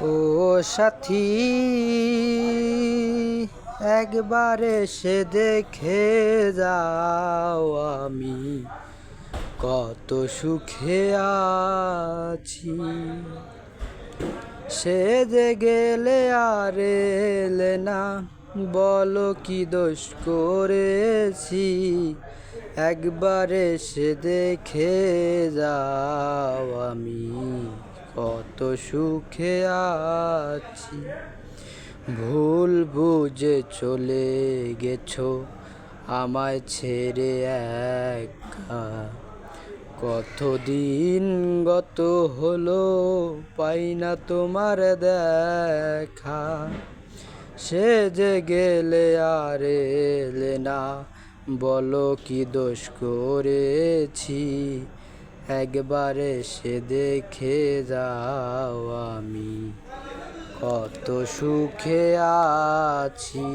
ও সাথী, একবার এসে দেখে যাও আমি কত সুখে আছি। সে যে গেলে আর এলে না, বলো কি দোষ করেছি। একবার এসে দেখে যাও আমি কত সুখে আছি। ভুল বুঝে চলে গেছো আমায় ছেড়ে একা, কতদিন গত হলো পাই না তোমার দেখা। সে যে গেলে আর এলে না, বলো কি দোষ করেছি। একবার এসে দেখে যাও আমি কত সুখে আছি।